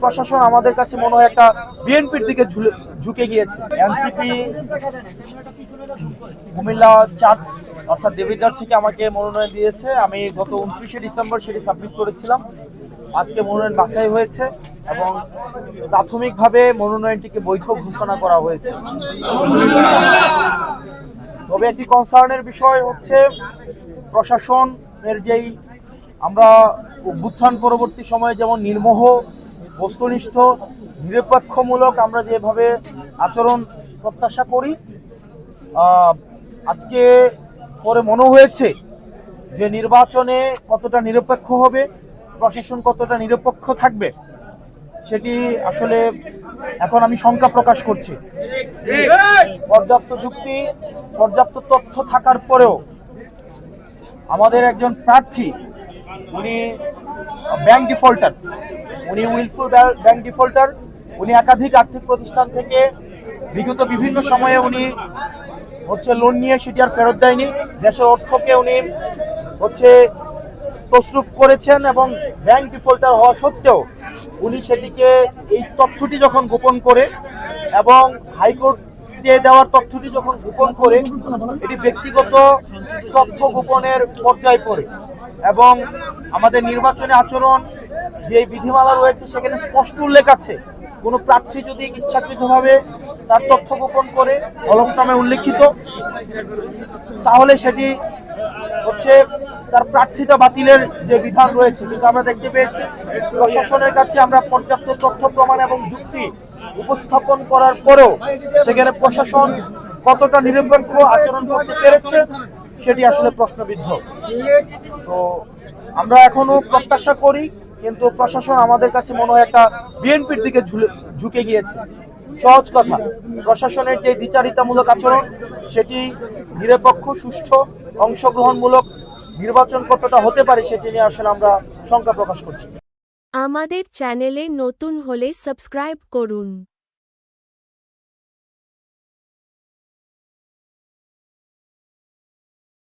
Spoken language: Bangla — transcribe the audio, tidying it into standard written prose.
প্রশাসন আমাদের কাছে মনে হয় একটা বিএনপির দিকে ঝুঁকে গিয়েছে। এনসিপি কুমিল্লা 4 অর্থাৎ দেবিদ্বার থেকে আমাকে মনোনয়ন দিয়েছে। আমি গত 29শে ডিসেম্বর সেটি সাবমিট করেছিলাম। আজকে মনোনয়ন বাছাই হয়েছে এবং প্রাথমিকভাবে মনোনয়নটিকে বৈধ ঘোষণা করা হয়েছে। তবে একটি কনসার্নের বিষয় হচ্ছে প্রশাসনের যেই আমরা অভ্যুত্থান পরবর্তী সময়ে যেমন নির্মোহ, বস্তুনিষ্ঠ, নিরপেক্ষমূলক আমরা যেভাবে আচরণ প্রত্যাশা করি, আজকে পরে মনে হয়েছে যে নির্বাচনে কতটা নিরপেক্ষ হবে, প্রশাসন কতটা নিরপেক্ষ থাকবে, সেটি আসলে এখন আমি শঙ্কা প্রকাশ করছি। পর্যাপ্ত যুক্তি, পর্যাপ্ত তথ্য থাকার পরেও আমাদের একজন প্রার্থী উনি ব্যাংক ডিফল্টার, উনি উইলফুল ব্যাংক ডিফল্টার। উনি একাধিক আর্থিক প্রতিষ্ঠান থেকে বিগত বিভিন্ন সময়ে উনি লোন নিয়ে সেটি আর ফেরত দেয়নি। দেশের অর্থকে উনি তসরুফ করেছেন এবং ব্যাংক ডিফল্টার হওয়া সত্ত্বেও উনি সেটিকে এই তথ্যটি যখন গোপন করে এবং হাইকোর্ট স্টে দেওয়ার তথ্যটি যখন গোপন করে, এটি ব্যক্তিগত তথ্য গোপনের পর্যায়ে পড়ে এবং আমাদের নির্বাচনী আচরণ যে বিধিমালা রয়েছে সেখানে স্পষ্ট উল্লেখ আছে, কোনো প্রার্থী যদি ইচ্ছাকৃতভাবে তার তথ্য গোপন করে হলফনামে উল্লেখিত, তাহলে সেটি তার প্রার্থিতা বাতিলের যে বিধান রয়েছে। কিন্তু আমরা দেখতে পেয়েছি প্রশাসনের কাছে আমরা পর্যাপ্ত তথ্য প্রমাণ এবং যুক্তি উপস্থাপন করার পরেও সেখানে প্রশাসন কতটা নিরপেক্ষ আচরণ করতে পেরেছে সেটি আসলে প্রশ্নবিদ্ধ। তো আমরা এখনো প্রত্যাশা করি, কিন্তু প্রশাসন আমাদের কাছে মনে হয় একটা বিএনপির দিকে ঝুঁকে গিয়েছে। সহজ কথা, প্রশাসনের যে দ্বিচারিতামূলক আচরণ সেটি নিরপেক্ষ, সুষ্ঠু, অংশগ্রহণমূলক নির্বাচন কতটা হতে পারে সেটি নিয়ে আসলে আমরা শঙ্কা প্রকাশ করছি। আমাদের চ্যানেলে নতুন হলে সাবস্ক্রাইব করুন।